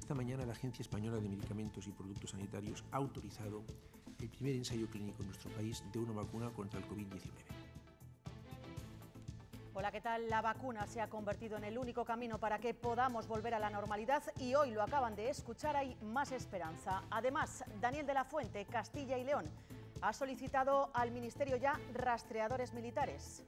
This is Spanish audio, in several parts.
Esta mañana la Agencia Española de Medicamentos y Productos Sanitarios ha autorizado el primer ensayo clínico en nuestro país de una vacuna contra el COVID-19. Hola, ¿qué tal? La vacuna se ha convertido en el único camino para que podamos volver a la normalidad y hoy lo acaban de escuchar, hay más esperanza. Además, Daniel de la Fuente, Castilla y León, ha solicitado al Ministerio ya rastreadores militares.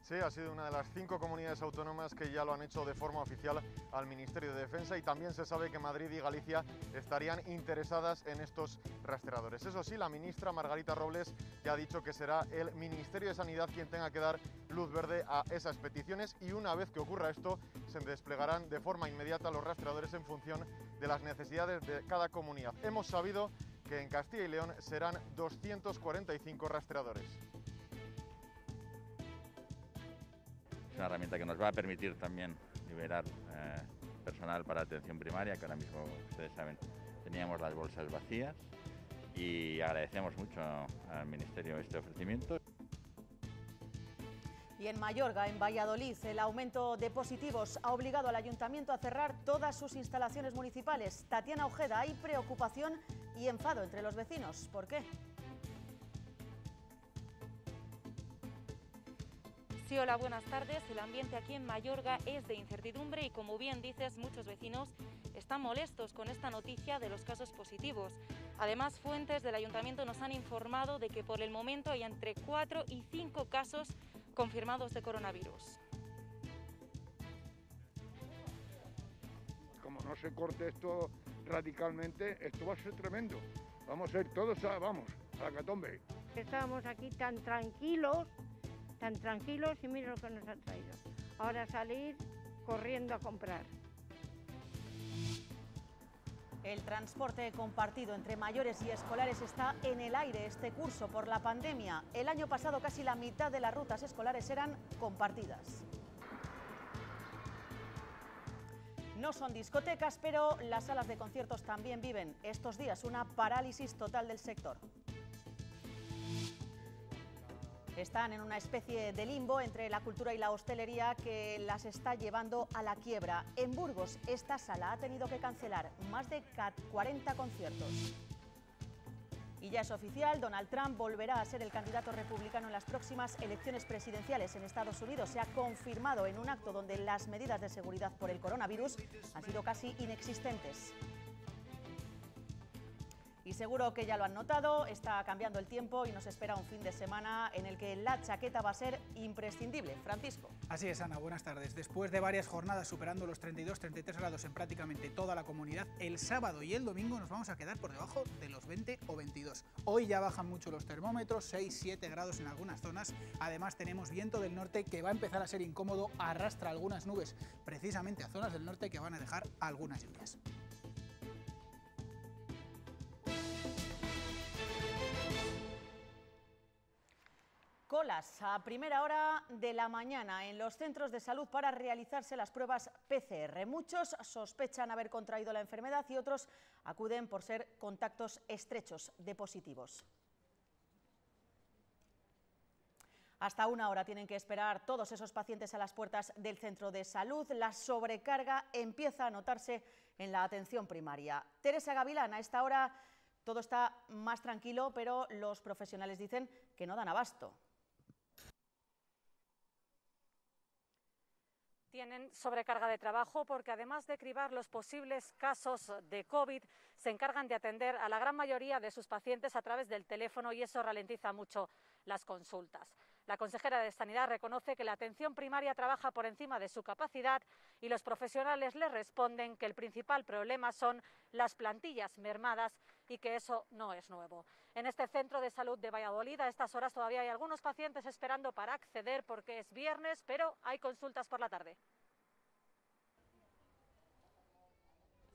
Sí, ha sido una de las 5 comunidades autónomas que ya lo han hecho de forma oficial al Ministerio de Defensa, y también se sabe que Madrid y Galicia estarían interesadas en estos rastreadores. Eso sí, la ministra Margarita Robles ya ha dicho que será el Ministerio de Sanidad quien tenga que dar luz verde a esas peticiones, y una vez que ocurra esto se desplegarán de forma inmediata los rastreadores en función de las necesidades de cada comunidad. Hemos sabido que en Castilla y León serán 245 rastreadores. Es una herramienta que nos va a permitir también liberar personal para atención primaria, que ahora mismo, ustedes saben, teníamos las bolsas vacías, y agradecemos mucho al Ministerio este ofrecimiento. Y en Mayorga, en Valladolid, el aumento de positivos ha obligado al Ayuntamiento a cerrar todas sus instalaciones municipales. Tatiana Ojeda, hay preocupación y enfado entre los vecinos. ¿Por qué? Sí, hola, buenas tardes. El ambiente aquí en Mayorga es de incertidumbre y, como bien dices, muchos vecinos están molestos con esta noticia de los casos positivos. Además, fuentes del Ayuntamiento nos han informado de que por el momento hay entre 4 y 5 casos confirmados de coronavirus. Como no se corte esto radicalmente, esto va a ser tremendo. Vamos a ir todos a la catombe. Estábamos aquí tan tranquilos y mira lo que nos han traído. Ahora salir corriendo a comprar. El transporte compartido entre mayores y escolares está en el aire este curso por la pandemia. El año pasado casi la mitad de las rutas escolares eran compartidas. No son discotecas, pero las salas de conciertos también viven estos días una parálisis total del sector. Están en una especie de limbo entre la cultura y la hostelería que las está llevando a la quiebra. En Burgos, esta sala ha tenido que cancelar más de 40 conciertos. Y ya es oficial, Donald Trump volverá a ser el candidato republicano en las próximas elecciones presidenciales en Estados Unidos. Se ha confirmado en un acto donde las medidas de seguridad por el coronavirus han sido casi inexistentes. Y seguro que ya lo han notado, está cambiando el tiempo y nos espera un fin de semana en el que la chaqueta va a ser imprescindible. Francisco. Así es, Ana, buenas tardes. Después de varias jornadas superando los 32-33 grados en prácticamente toda la comunidad, el sábado y el domingo nos vamos a quedar por debajo de los 20 o 22. Hoy ya bajan mucho los termómetros, 6-7 grados en algunas zonas. Además tenemos viento del norte que va a empezar a ser incómodo, arrastra algunas nubes precisamente a zonas del norte que van a dejar algunas lluvias. Colas a primera hora de la mañana en los centros de salud para realizarse las pruebas PCR. Muchos sospechan haber contraído la enfermedad y otros acuden por ser contactos estrechos de positivos. Hasta una hora tienen que esperar todos esos pacientes a las puertas del centro de salud. La sobrecarga empieza a notarse en la atención primaria. Teresa Gavilán, a esta hora todo está más tranquilo, pero los profesionales dicen que no dan abasto. Tienen sobrecarga de trabajo porque, además de cribar los posibles casos de COVID, se encargan de atender a la gran mayoría de sus pacientes a través del teléfono, y eso ralentiza mucho las consultas. La consejera de Sanidad reconoce que la atención primaria trabaja por encima de su capacidad y los profesionales le responden que el principal problema son las plantillas mermadas y que eso no es nuevo. En este centro de salud de Valladolid a estas horas todavía hay algunos pacientes esperando para acceder porque es viernes, pero hay consultas por la tarde.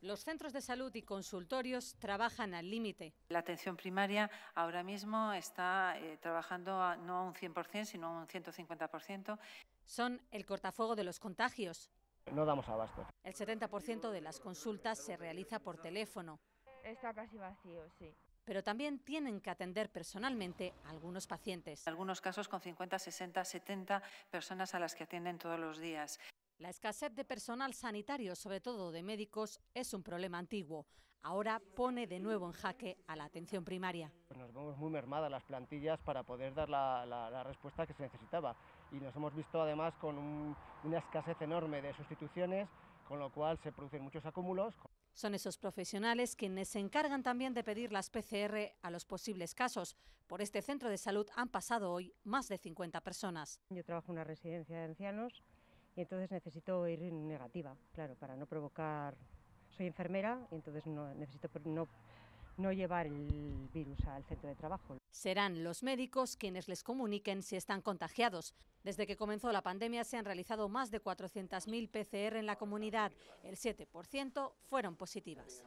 Los centros de salud y consultorios trabajan al límite. La atención primaria ahora mismo está trabajando no a un 100%, sino a un 150%. Son el cortafuego de los contagios. No damos abasto. El 70% de las consultas se realiza por teléfono. Está casi vacío, sí. Pero también tienen que atender personalmente a algunos pacientes. En algunos casos con 50, 60, 70 personas a las que atienden todos los días. La escasez de personal sanitario, sobre todo de médicos, es un problema antiguo. Ahora pone de nuevo en jaque a la atención primaria. Nos vemos muy mermadas las plantillas para poder dar la respuesta que se necesitaba. Y nos hemos visto además con una escasez enorme de sustituciones, con lo cual se producen muchos acúmulos. Son esos profesionales quienes se encargan también de pedir las PCR a los posibles casos. Por este centro de salud han pasado hoy más de 50 personas. Yo trabajo en una residencia de ancianos y entonces necesito ir negativa, claro, para no provocar... Soy enfermera y entonces necesito no llevar el virus al centro de trabajo. Serán los médicos quienes les comuniquen si están contagiados. Desde que comenzó la pandemia se han realizado más de 400.000 PCR en la comunidad. El 7% fueron positivas.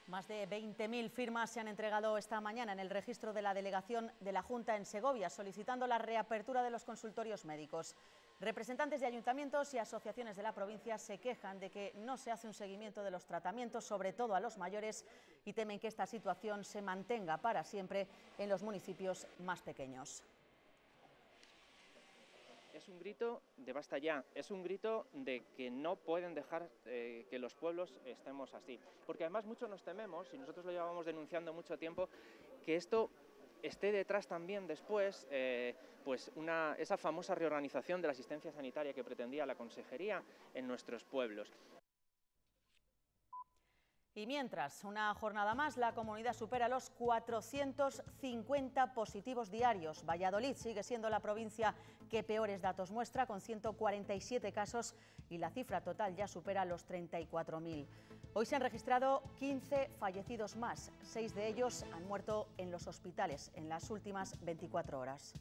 Más de 20.000 firmas se han entregado esta mañana en el registro de la delegación de la Junta en Segovia, solicitando la reapertura de los consultorios médicos. Representantes de ayuntamientos y asociaciones de la provincia se quejan de que no se hace un seguimiento de los tratamientos, sobre todo a los mayores, y temen que esta situación se mantenga para siempre en los municipios más pequeños. Es un grito de basta ya, es un grito de que no pueden dejar que los pueblos estemos así. Porque además mucho nos tememos, y nosotros lo llevábamos denunciando mucho tiempo, que esto esté detrás también después pues esa famosa reorganización de la asistencia sanitaria que pretendía la Consejería en nuestros pueblos. Y mientras, una jornada más, la comunidad supera los 450 positivos diarios. Valladolid sigue siendo la provincia que peores datos muestra, con 147 casos, y la cifra total ya supera los 34.000. Hoy se han registrado 15 fallecidos más. 6 de ellos han muerto en los hospitales en las últimas 24 horas.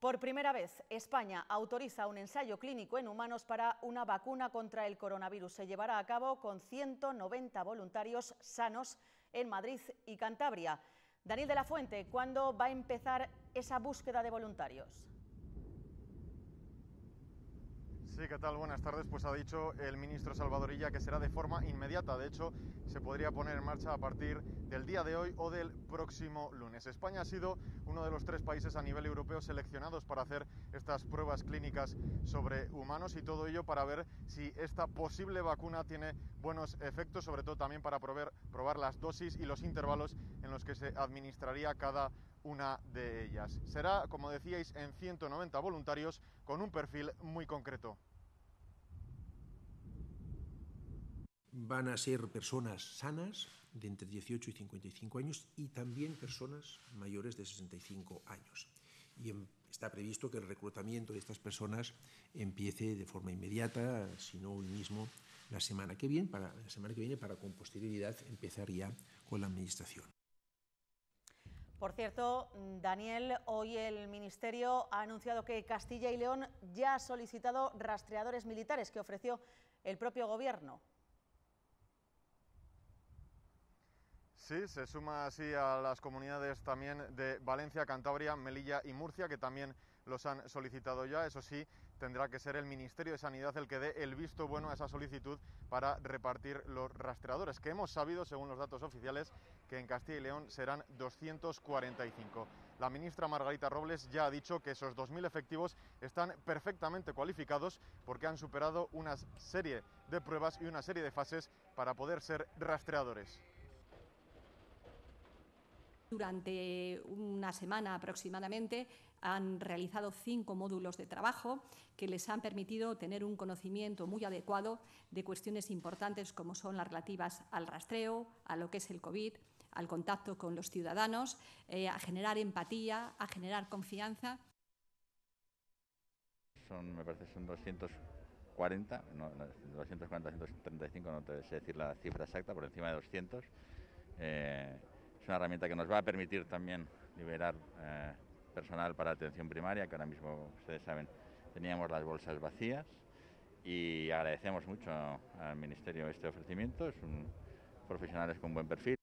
Por primera vez, España autoriza un ensayo clínico en humanos para una vacuna contra el coronavirus. Se llevará a cabo con 190 voluntarios sanos en Madrid y Cantabria. Daniel de la Fuente, ¿cuándo va a empezar esa búsqueda de voluntarios? Sí, ¿qué tal? Buenas tardes. Pues ha dicho el ministro Salvador Illa que será de forma inmediata. De hecho, se podría poner en marcha a partir del día de hoy o del próximo lunes. España ha sido uno de los 3 países a nivel europeo seleccionados para hacer estas pruebas clínicas sobre humanos, y todo ello para ver si esta posible vacuna tiene buenos efectos, sobre todo también para probar las dosis y los intervalos en los que se administraría cada una de ellas. Será, como decíais, en 190 voluntarios con un perfil muy concreto. Van a ser personas sanas de entre 18 y 55 años y también personas mayores de 65 años. Y está previsto que el reclutamiento de estas personas empiece de forma inmediata, si no hoy mismo, la semana que viene, para con posterioridad empezar ya con la administración. Por cierto, Daniel, hoy el Ministerio ha anunciado que Castilla y León ya ha solicitado rastreadores militares que ofreció el propio Gobierno. Sí, se suma así a las comunidades también de Valencia, Cantabria, Melilla y Murcia, que también los han solicitado ya. Eso sí, tendrá que ser el Ministerio de Sanidad el que dé el visto bueno a esa solicitud para repartir los rastreadores, que hemos sabido, según los datos oficiales, que en Castilla y León serán 245. La ministra Margarita Robles ya ha dicho que esos 2.000 efectivos están perfectamente cualificados porque han superado una serie de pruebas y una serie de fases para poder ser rastreadores. Durante una semana aproximadamente han realizado 5 módulos de trabajo que les han permitido tener un conocimiento muy adecuado de cuestiones importantes como son las relativas al rastreo, a lo que es el COVID, al contacto con los ciudadanos, a generar empatía, a generar confianza. Me parece que son 240, no, 240, 235, no te sé decir la cifra exacta, por encima de 200. Es una herramienta que nos va a permitir también liberar personal para atención primaria, que ahora mismo, ustedes saben, teníamos las bolsas vacías, y agradecemos mucho al Ministerio este ofrecimiento. Son profesionales con buen perfil.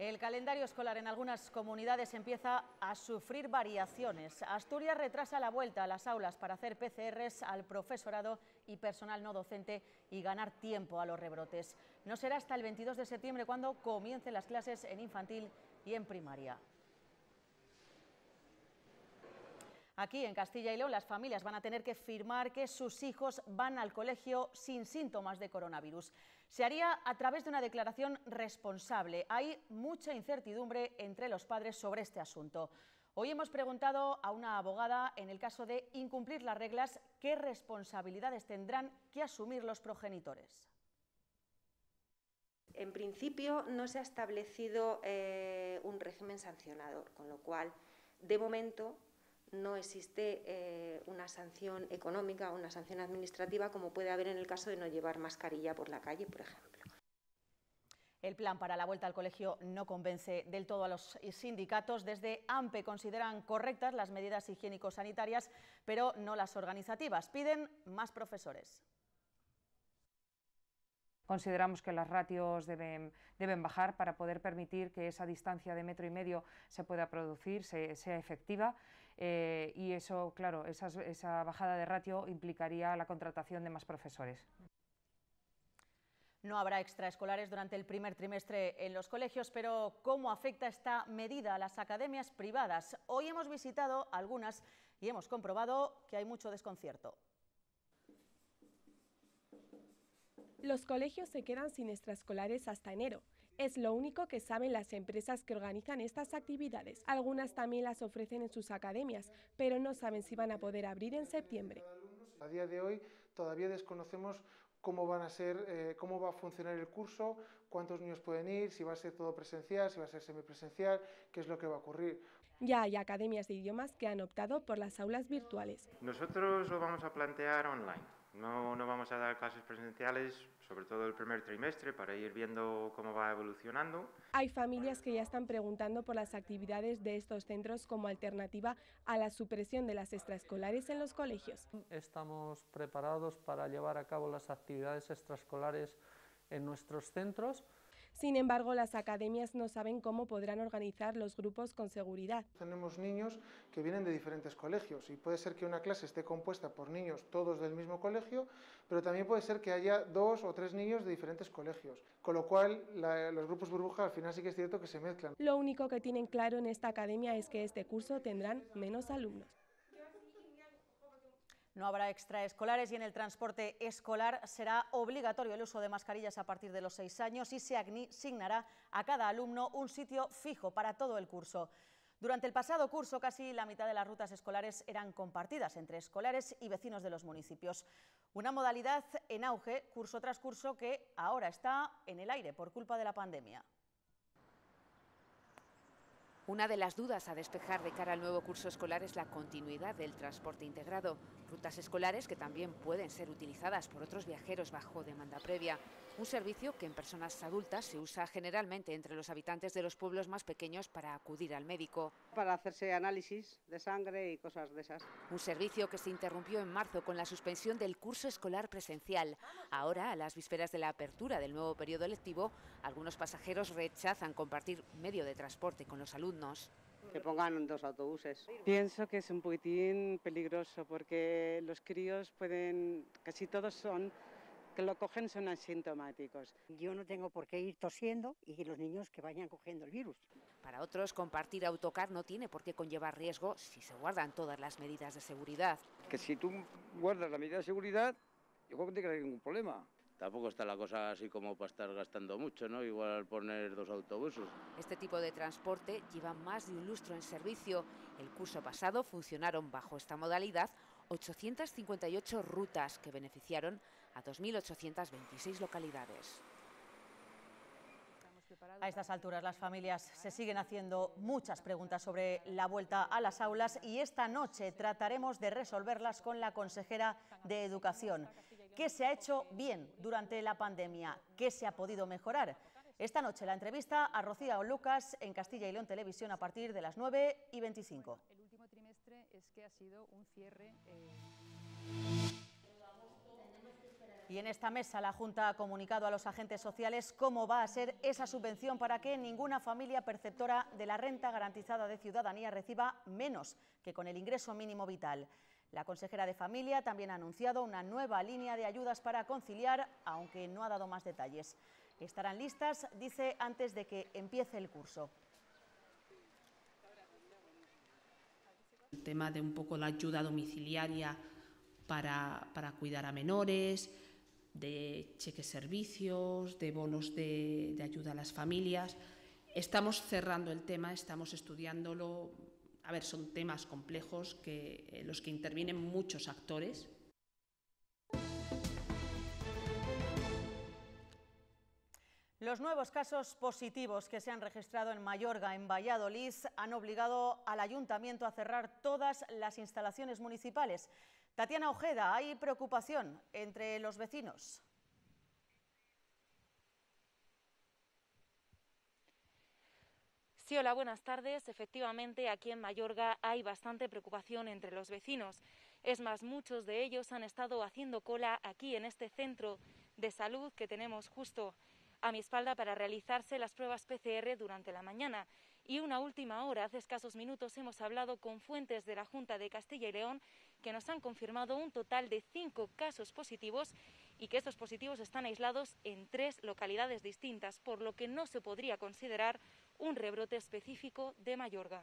El calendario escolar en algunas comunidades empieza a sufrir variaciones. Asturias retrasa la vuelta a las aulas para hacer PCRs al profesorado y personal no docente y ganar tiempo a los rebrotes. No será hasta el 22 de septiembre cuando comiencen las clases en infantil y en primaria. Aquí en Castilla y León las familias van a tener que firmar que sus hijos van al colegio sin síntomas de coronavirus. Se haría a través de una declaración responsable. Hay mucha incertidumbre entre los padres sobre este asunto. Hoy hemos preguntado a una abogada, en el caso de incumplir las reglas, qué responsabilidades tendrán que asumir los progenitores. En principio no se ha establecido un régimen sancionador, con lo cual, de momento, no existe una sanción económica o una sanción administrativa como puede haber en el caso de no llevar mascarilla por la calle, por ejemplo. El plan para la vuelta al colegio no convence del todo a los sindicatos. Desde AMPE consideran correctas las medidas higiénico-sanitarias, pero no las organizativas. Piden más profesores. Consideramos que las ratios deben bajar para poder permitir que esa distancia de 1,5 metros se pueda producir, sea efectiva. Y eso, claro, esa bajada de ratio implicaría la contratación de más profesores. No habrá extraescolares durante el primer trimestre en los colegios, pero ¿cómo afecta esta medida a las academias privadas? Hoy hemos visitado algunas y hemos comprobado que hay mucho desconcierto. Los colegios se quedan sin extraescolares hasta enero. Es lo único que saben las empresas que organizan estas actividades. Algunas también las ofrecen en sus academias, pero no saben si van a poder abrir en septiembre. A día de hoy todavía desconocemos cómo va a funcionar el curso, cuántos niños pueden ir, si va a ser todo presencial, si va a ser semipresencial, qué es lo que va a ocurrir. Ya hay academias de idiomas que han optado por las aulas virtuales. Nosotros lo vamos a plantear online. No vamos a dar clases presenciales, sobre todo el primer trimestre, para ir viendo cómo va evolucionando. Hay familias que ya están preguntando por las actividades de estos centros como alternativa a la supresión de las extraescolares en los colegios. Estamos preparados para llevar a cabo las actividades extraescolares en nuestros centros. Sin embargo, las academias no saben cómo podrán organizar los grupos con seguridad. Tenemos niños que vienen de diferentes colegios y puede ser que una clase esté compuesta por niños todos del mismo colegio, pero también puede ser que haya 2 o 3 niños de diferentes colegios, con lo cual los grupos burbuja al final sí que es cierto que se mezclan. Lo único que tienen claro en esta academia es que este curso tendrán menos alumnos. No habrá extraescolares y en el transporte escolar será obligatorio el uso de mascarillas a partir de los 6 años y se asignará a cada alumno un sitio fijo para todo el curso. Durante el pasado curso, casi la mitad de las rutas escolares eran compartidas entre escolares y vecinos de los municipios. Una modalidad en auge, curso tras curso, que ahora está en el aire por culpa de la pandemia. Una de las dudas a despejar de cara al nuevo curso escolar es la continuidad del transporte integrado. Rutas escolares que también pueden ser utilizadas por otros viajeros bajo demanda previa. Un servicio que en personas adultas se usa generalmente entre los habitantes de los pueblos más pequeños para acudir al médico. Para hacerse análisis de sangre y cosas de esas. Un servicio que se interrumpió en marzo con la suspensión del curso escolar presencial. Ahora, a las vísperas de la apertura del nuevo periodo lectivo, algunos pasajeros rechazan compartir medio de transporte con los alumnos. Que pongan 2 autobuses. Pienso que es un poquitín peligroso porque los críos pueden, casi todos que lo cogen son asintomáticos. Yo no tengo por qué ir tosiendo y los niños que vayan cogiendo el virus. Para otros, compartir autocar no tiene por qué conllevar riesgo si se guardan todas las medidas de seguridad. Que si tú guardas la medida de seguridad, yo creo que no tiene que haber ningún problema. Tampoco está la cosa así como para estar gastando mucho, ¿no? Igual poner 2 autobuses. Este tipo de transporte lleva más de un lustro en servicio. El curso pasado funcionaron bajo esta modalidad 858 rutas que beneficiaron a 2.826 localidades. A estas alturas las familias se siguen haciendo muchas preguntas sobre la vuelta a las aulas y esta noche trataremos de resolverlas con la consejera de Educación. ¿Qué se ha hecho bien durante la pandemia? ¿Qué se ha podido mejorar? Esta noche la entrevista a Rocío Lucas en Castilla y León Televisión a partir de las 9:25. Bueno, el último trimestre es que ha sido un cierre... Y en esta mesa la Junta ha comunicado a los agentes sociales cómo va a ser esa subvención para que ninguna familia perceptora de la renta garantizada de ciudadanía reciba menos que con el ingreso mínimo vital. La consejera de Familia también ha anunciado una nueva línea de ayudas para conciliar, aunque no ha dado más detalles. Estarán listas, dice, antes de que empiece el curso. El tema de un poco la ayuda domiciliaria para cuidar a menores, de cheques servicios, de bonos de ayuda a las familias. Estamos cerrando el tema, estamos estudiándolo. A ver, son temas complejos en los que intervienen muchos actores. Los nuevos casos positivos que se han registrado en Mayorga, en Valladolid, han obligado al ayuntamiento a cerrar todas las instalaciones municipales. Tatiana Ojeda, hay preocupación entre los vecinos. Sí, hola, buenas tardes. Efectivamente, aquí en Mayorga hay bastante preocupación entre los vecinos. Es más, muchos de ellos han estado haciendo cola aquí en este centro de salud que tenemos justo a mi espalda para realizarse las pruebas PCR durante la mañana. Y una última hora, hace escasos minutos, hemos hablado con fuentes de la Junta de Castilla y León que nos han confirmado un total de 5 casos positivos y que estos positivos están aislados en 3 localidades distintas, por lo que no se podría considerar un rebrote específico de Mayorga.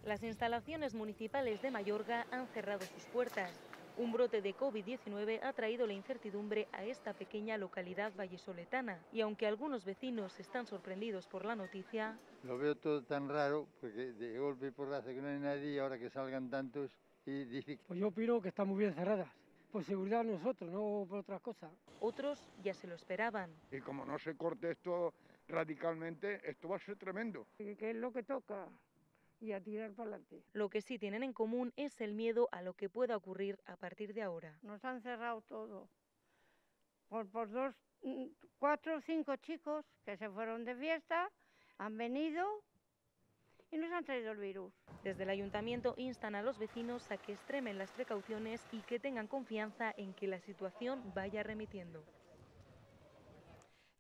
Las instalaciones municipales de Mayorga han cerrado sus puertas. Un brote de COVID-19 ha traído la incertidumbre a esta pequeña localidad vallisoletana y aunque algunos vecinos están sorprendidos por la noticia... Lo veo todo tan raro, porque de golpe por raza que no hay nadie y ahora que salgan tantos y dicen... Pues yo opino que están muy bien cerradas, por seguridad nosotros, no por otras cosas. Otros ya se lo esperaban. Y como no se corte esto radicalmente, esto va a ser tremendo. ¿Qué es lo que toca? Y a tirar para adelante. Lo que sí tienen en común es el miedo a lo que pueda ocurrir a partir de ahora. Nos han cerrado todo por 4 o 5 chicos que se fueron de fiesta, han venido y nos han traído el virus. Desde el ayuntamiento instan a los vecinos a que extremen las precauciones y que tengan confianza en que la situación vaya remitiendo.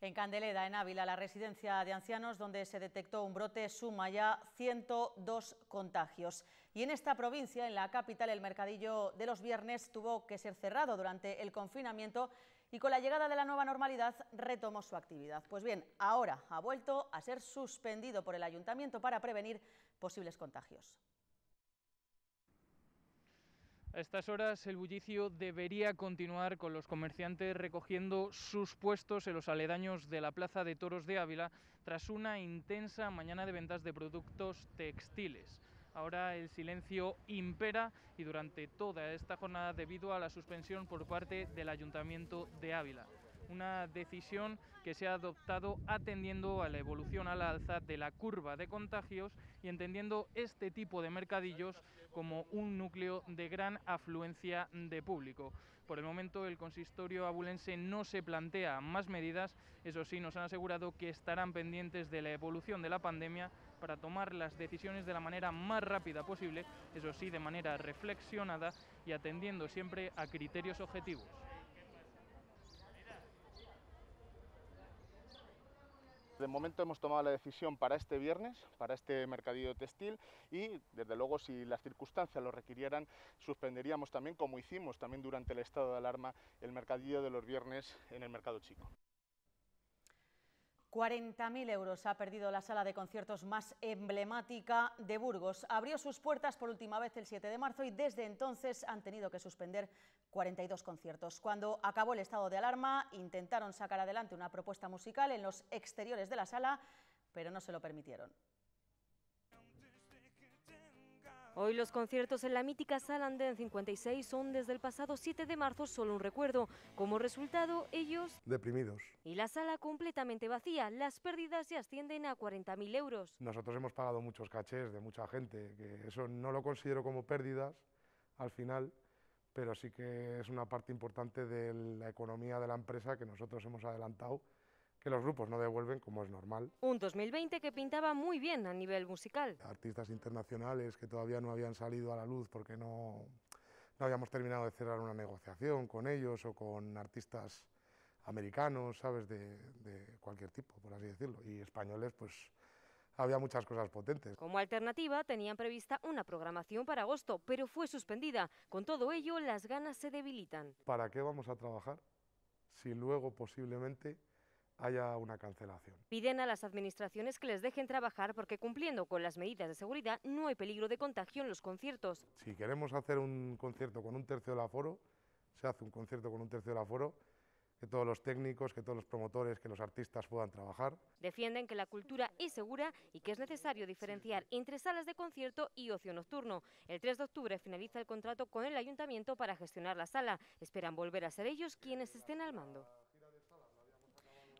En Candeleda, en Ávila, la residencia de ancianos donde se detectó un brote suma ya 102 contagios. Y en esta provincia, en la capital, el mercadillo de los viernes tuvo que ser cerrado durante el confinamiento y con la llegada de la nueva normalidad retomó su actividad. Pues bien, ahora ha vuelto a ser suspendido por el ayuntamiento para prevenir posibles contagios. A estas horas el bullicio debería continuar con los comerciantes recogiendo sus puestos en los aledaños de la Plaza de Toros de Ávila tras una intensa mañana de ventas de productos textiles. Ahora el silencio impera y durante toda esta jornada debido a la suspensión por parte del Ayuntamiento de Ávila. Una decisión que se ha adoptado atendiendo a la evolución a la alza de la curva de contagios y entendiendo este tipo de mercadillos como un núcleo de gran afluencia de público. Por el momento el consistorio abulense no se plantea más medidas, eso sí nos han asegurado que estarán pendientes de la evolución de la pandemia para tomar las decisiones de la manera más rápida posible, eso sí de manera reflexionada y atendiendo siempre a criterios objetivos. De momento hemos tomado la decisión para este viernes, para este mercadillo textil y desde luego si las circunstancias lo requirieran suspenderíamos también, como hicimos también durante el estado de alarma, el mercadillo de los viernes en el Mercado Chico. 40.000 euros ha perdido la sala de conciertos más emblemática de Burgos. Abrió sus puertas por última vez el 7 de marzo y desde entonces han tenido que suspender 42 conciertos. Cuando acabó el estado de alarma, intentaron sacar adelante una propuesta musical en los exteriores de la sala, pero no se lo permitieron. Hoy los conciertos en la mítica Sala Andén 56 son desde el pasado 7 de marzo solo un recuerdo. Como resultado, ellos... deprimidos. Y la sala completamente vacía. Las pérdidas se ascienden a 40.000 euros. Nosotros hemos pagado muchos cachés de mucha gente, que eso no lo considero como pérdidas al final, pero sí que es una parte importante de la economía de la empresa que nosotros hemos adelantado, que los grupos no devuelven como es normal. Un 2020 que pintaba muy bien a nivel musical. Artistas internacionales que todavía no habían salido a la luz porque no no habíamos terminado de cerrar una negociación con ellos o con artistas americanos, ¿sabes?, de cualquier tipo, por así decirlo, y españoles, pues había muchas cosas potentes. Como alternativa, tenían prevista una programación para agosto, pero fue suspendida. Con todo ello, las ganas se debilitan. ¿Para qué vamos a trabajar si luego posiblemente haya una cancelación? Piden a las administraciones que les dejen trabajar porque cumpliendo con las medidas de seguridad no hay peligro de contagio en los conciertos. Si queremos hacer un concierto con 1/3 del aforo, se hace un concierto con 1/3 del aforo, que todos los técnicos, que todos los promotores, que los artistas puedan trabajar. Defienden que la cultura es segura y que es necesario diferenciar entre salas de concierto y ocio nocturno. El 3 de octubre finaliza el contrato con el ayuntamiento para gestionar la sala. Esperan volver a ser ellos quienes estén al mando.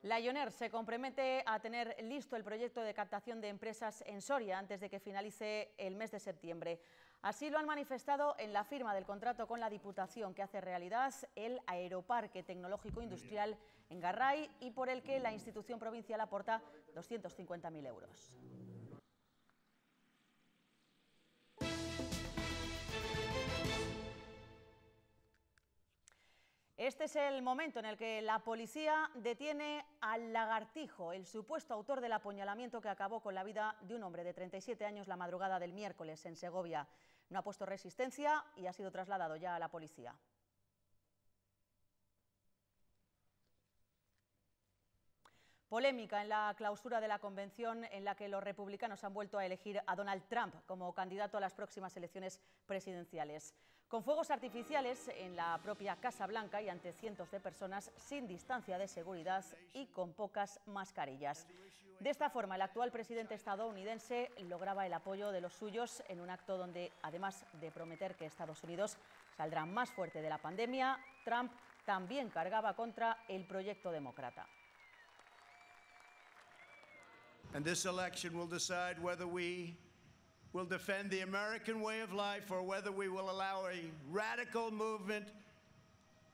Lioner se compromete a tener listo el proyecto de captación de empresas en Soria antes de que finalice el mes de septiembre. Así lo han manifestado en la firma del contrato con la Diputación que hace realidad el Aeroparque Tecnológico Industrial en Garray y por el que la institución provincial aporta 250.000 euros. Este es el momento en el que la policía detiene al Lagartijo, el supuesto autor del apuñalamiento que acabó con la vida de un hombre de 37 años la madrugada del miércoles en Segovia. No ha puesto resistencia y ha sido trasladado ya a la policía. Polémica en la clausura de la convención en la que los republicanos han vuelto a elegir a Donald Trump como candidato a las próximas elecciones presidenciales. Con fuegos artificiales en la propia Casa Blanca y ante cientos de personas sin distancia de seguridad y con pocas mascarillas. De esta forma, el actual presidente estadounidense lograba el apoyo de los suyos en un acto donde, además de prometer que Estados Unidos saldrá más fuerte de la pandemia, Trump también cargaba contra el proyecto demócrata. And this election will decide whether we will defend the American way of life or whether we will allow a radical movement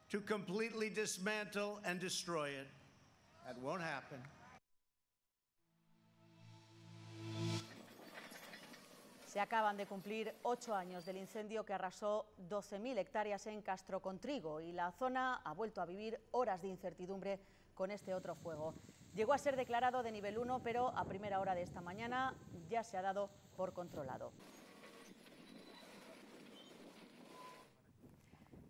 to completely dismantle and destroy it. That won't happen. Se acaban de cumplir 8 años del incendio que arrasó 12.000 hectáreas en Castrocontrigo y la zona ha vuelto a vivir horas de incertidumbre con este otro fuego. Llegó a ser declarado de nivel 1, pero a primera hora de esta mañana ya se ha dado por controlado.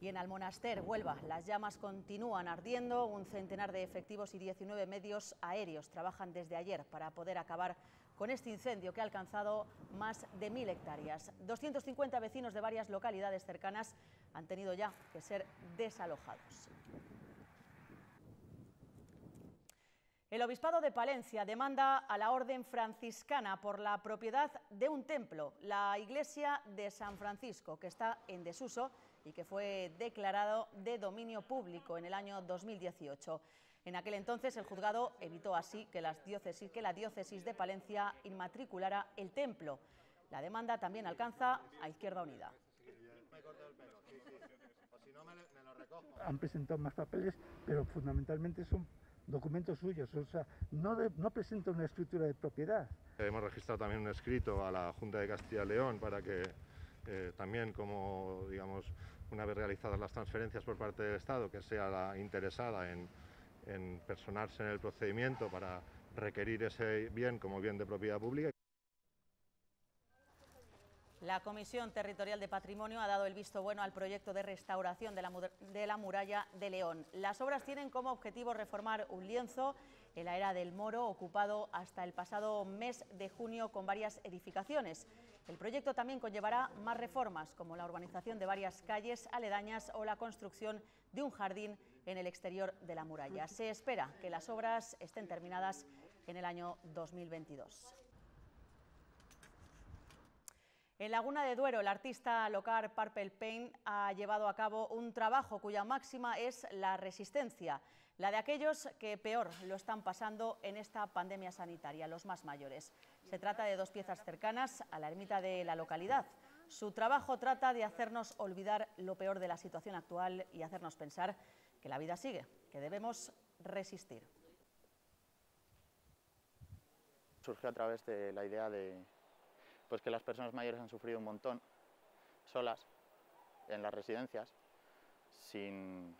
Y en Almonaster, Huelva, las llamas continúan ardiendo. Un centenar de efectivos y 19 medios aéreos trabajan desde ayer para poder acabar con este incendio que ha alcanzado más de 1.000 hectáreas. 250 vecinos de varias localidades cercanas han tenido ya que ser desalojados. El Obispado de Palencia demanda a la Orden Franciscana por la propiedad de un templo, la Iglesia de San Francisco, que está en desuso y que fue declarado de dominio público en el año 2018. En aquel entonces el juzgado evitó así que la diócesis de Palencia inmatriculara el templo. La demanda también alcanza a Izquierda Unida. Han presentado más papeles, pero fundamentalmente son documentos suyos, o sea, no presenta una escritura de propiedad. Hemos registrado también un escrito a la Junta de Castilla y León para que también, como digamos, una vez realizadas las transferencias por parte del Estado, que sea la interesada en personarse en el procedimiento para requerir ese bien como bien de propiedad pública. La Comisión Territorial de Patrimonio ha dado el visto bueno al proyecto de restauración de la muralla de León. Las obras tienen como objetivo reformar un lienzo en la era del Moro, ocupado hasta el pasado mes de junio con varias edificaciones. El proyecto también conllevará más reformas, como la urbanización de varias calles aledañas o la construcción de un jardín en el exterior de la muralla. Se espera que las obras estén terminadas en el año 2022. En Laguna de Duero, el artista local Purple Paint ha llevado a cabo un trabajo cuya máxima es la resistencia, la de aquellos que peor lo están pasando en esta pandemia sanitaria, los más mayores. Se trata de 2 piezas cercanas a la ermita de la localidad. Su trabajo trata de hacernos olvidar lo peor de la situación actual y hacernos pensar que la vida sigue, que debemos resistir. Surgió a través de la idea de pues que las personas mayores han sufrido un montón, solas, en las residencias, sin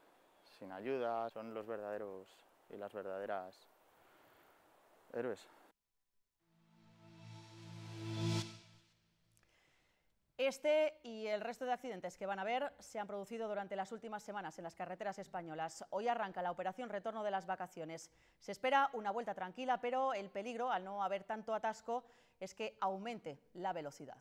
ayuda, son los verdaderos y las verdaderas héroes. Este y el resto de accidentes que van a ver se han producido durante las últimas semanas en las carreteras españolas. Hoy arranca la operación retorno de las vacaciones. Se espera una vuelta tranquila, pero el peligro, al no haber tanto atasco, es que aumente la velocidad.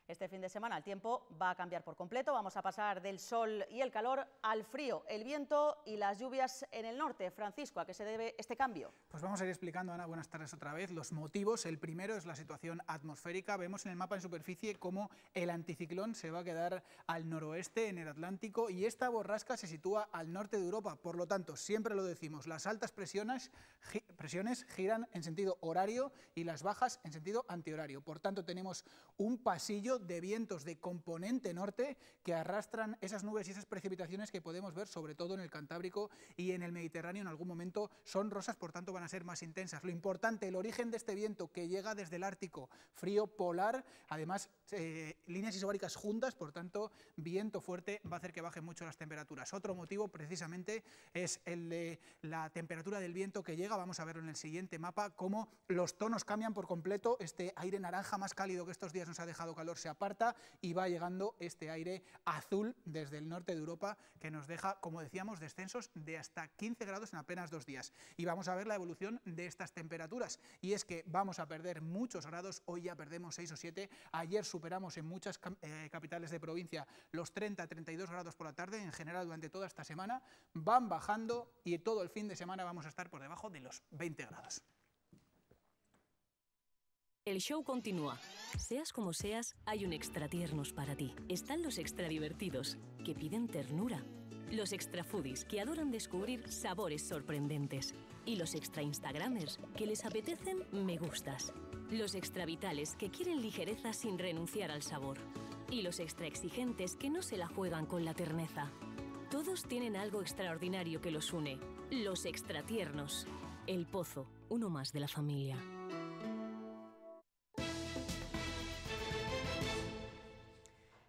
Este fin de semana el tiempo va a cambiar por completo, vamos a pasar del sol y el calor al frío, el viento y las lluvias en el norte. Francisco, ¿a qué se debe este cambio? Pues vamos a ir explicando, Ana, buenas tardes otra vez, los motivos. El primero es la situación atmosférica. Vemos en el mapa en superficie cómo el anticiclón se va a quedar al noroeste, en el Atlántico, y esta borrasca se sitúa al norte de Europa. Por lo tanto, siempre lo decimos, las altas presiones giran en sentido horario y las bajas en sentido antihorario. Por tanto, tenemos un pasillo de vientos de componente norte que arrastran esas nubes y esas precipitaciones que podemos ver sobre todo en el Cantábrico y en el Mediterráneo. En algún momento son rosas, por tanto van a ser más intensas. Lo importante, el origen de este viento que llega desde el Ártico, frío polar, además líneas isobáricas juntas, por tanto viento fuerte va a hacer que bajen mucho las temperaturas. Otro motivo precisamente es el de la temperatura del viento que llega. Vamos a verlo en el siguiente mapa, cómo los tonos cambian por completo. Este aire naranja más cálido que estos días nos ha dejado calor se aparta y va llegando este aire azul desde el norte de Europa que nos deja, como decíamos, descensos de hasta 15 grados en apenas 2 días. Y vamos a ver la evolución de estas temperaturas, y es que vamos a perder muchos grados. Hoy ya perdemos 6 o 7, ayer superamos en muchas capitales de provincia los 30-32 grados por la tarde. En general durante toda esta semana van bajando y todo el fin de semana vamos a estar por debajo de los 20 grados. El show continúa. Seas como seas, hay un extra tiernos para ti. Están los extra divertidos, que piden ternura. Los extra foodies, que adoran descubrir sabores sorprendentes. Y los extra instagramers, que les apetecen me gustas. Los extra vitales, que quieren ligereza sin renunciar al sabor. Y los extra exigentes, que no se la juegan con la terneza. Todos tienen algo extraordinario que los une. Los extra tiernos. El Pozo, uno más de la familia.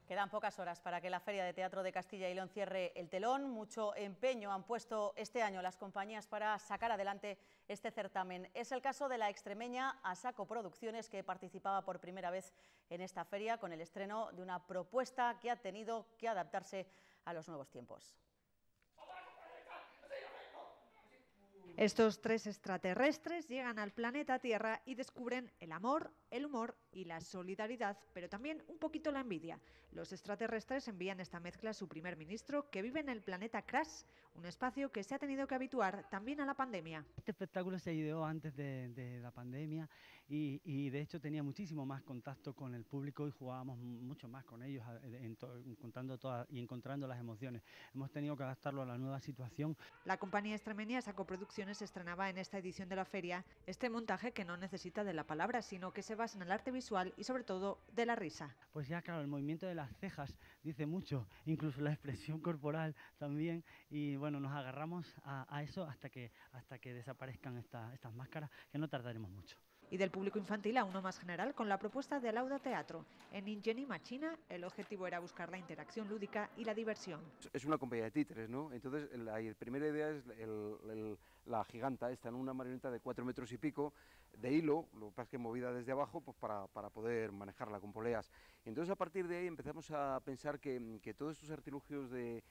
Quedan pocas horas para que la Feria de Teatro de Castilla y León cierre el telón. Mucho empeño han puesto este año las compañías para sacar adelante este certamen. Es el caso de la extremeña Asaco Producciones, que participaba por primera vez en esta feria con el estreno de una propuesta que ha tenido que adaptarse a los nuevos tiempos. Estos 3 extraterrestres llegan al planeta Tierra y descubren el amor, el humor y la solidaridad, pero también un poquito la envidia. Los extraterrestres envían esta mezcla a su primer ministro, que vive en el planeta Crash, un espacio que se ha tenido que habituar también a la pandemia. Este espectáculo se ideó antes de la pandemia y de hecho tenía muchísimo más contacto con el público y jugábamos mucho más con ellos, encontrando las emociones. Hemos tenido que adaptarlo a la nueva situación. La compañía extremeña Asaco Producciones estrenaba en esta edición de la feria este montaje que no necesita de la palabra, sino que se basa en el arte visual y sobre todo de la risa. Pues ya claro, el movimiento de las cejas dice mucho, incluso la expresión corporal también, y bueno, nos agarramos a eso hasta que desaparezcan estas máscaras, que no tardaremos mucho. Y del público infantil a uno más general, con la propuesta de Lauda Teatro. En Ingeni Machina el objetivo era buscar la interacción lúdica y la diversión. Es una compañía de títeres, ¿no? Entonces la primera idea es la giganta, esta en una marioneta de 4 metros y pico, de hilo, lo que pasa es que movida desde abajo, pues para poder manejarla con poleas. Entonces a partir de ahí empezamos a pensar que todos estos artilugios de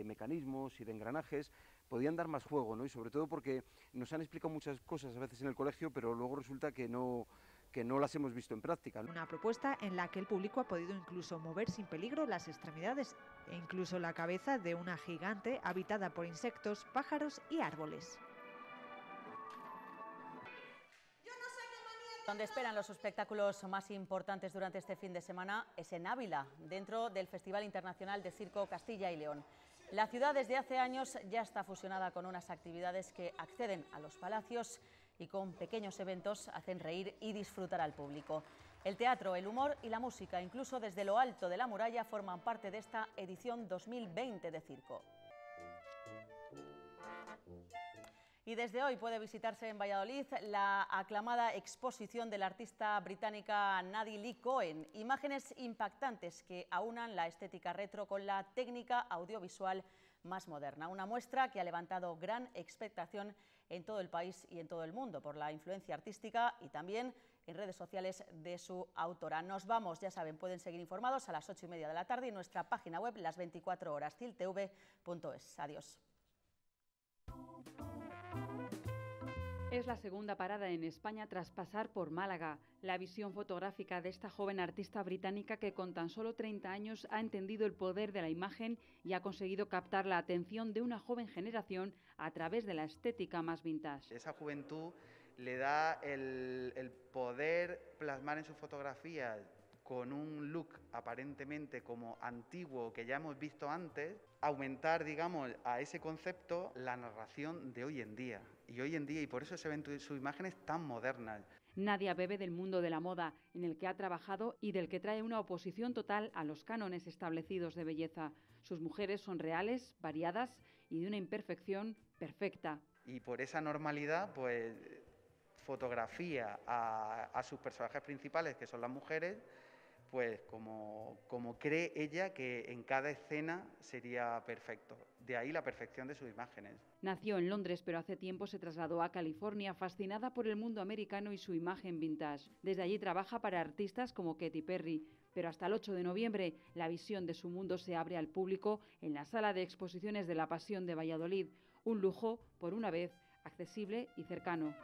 mecanismos y de engranajes podían dar más juego, ¿no? Y sobre todo porque nos han explicado muchas cosas a veces en el colegio, pero luego resulta que no las hemos visto en práctica, ¿no? Una propuesta en la que el público ha podido incluso mover sin peligro las extremidades e incluso la cabeza de una gigante habitada por insectos, pájaros y árboles. Donde esperan los espectáculos más importantes durante este fin de semana es en Ávila, dentro del Festival Internacional de Circo Castilla y León. La ciudad desde hace años ya está fusionada con unas actividades que acceden a los palacios y con pequeños eventos hacen reír y disfrutar al público. El teatro, el humor y la música, incluso desde lo alto de la muralla, forman parte de esta edición 2020 de Circo. Y desde hoy puede visitarse en Valladolid la aclamada exposición de la artista británica Nadie Lee Cohen. Imágenes impactantes que aunan la estética retro con la técnica audiovisual más moderna. Una muestra que ha levantado gran expectación en todo el país y en todo el mundo por la influencia artística y también en redes sociales de su autora. Nos vamos, ya saben, pueden seguir informados a las 8:30 de la tarde en nuestra página web las 24 horas, ciltv.es. Adiós. Es la segunda parada en España tras pasar por Málaga. La visión fotográfica de esta joven artista británica que con tan solo 30 años ha entendido el poder de la imagen y ha conseguido captar la atención de una joven generación a través de la estética más vintage. Esa juventud le da el poder plasmar en sus fotografías con un look aparentemente como antiguo que ya hemos visto antes, aumentar, digamos, a ese concepto la narración de hoy en día. Y por eso se ven sus imágenes tan modernas. Nadia bebe del mundo de la moda, en el que ha trabajado y del que trae una oposición total a los cánones establecidos de belleza. Sus mujeres son reales, variadas y de una imperfección perfecta. Y por esa normalidad, pues, fotografía a sus personajes principales, que son las mujeres, pues como cree ella que en cada escena sería perfecto. De ahí la perfección de sus imágenes. Nació en Londres, pero hace tiempo se trasladó a California, fascinada por el mundo americano y su imagen vintage. Desde allí trabaja para artistas como Katy Perry, pero hasta el 8 de noviembre la visión de su mundo se abre al público en la Sala de Exposiciones de la Pasión de Valladolid. Un lujo, por una vez, accesible y cercano.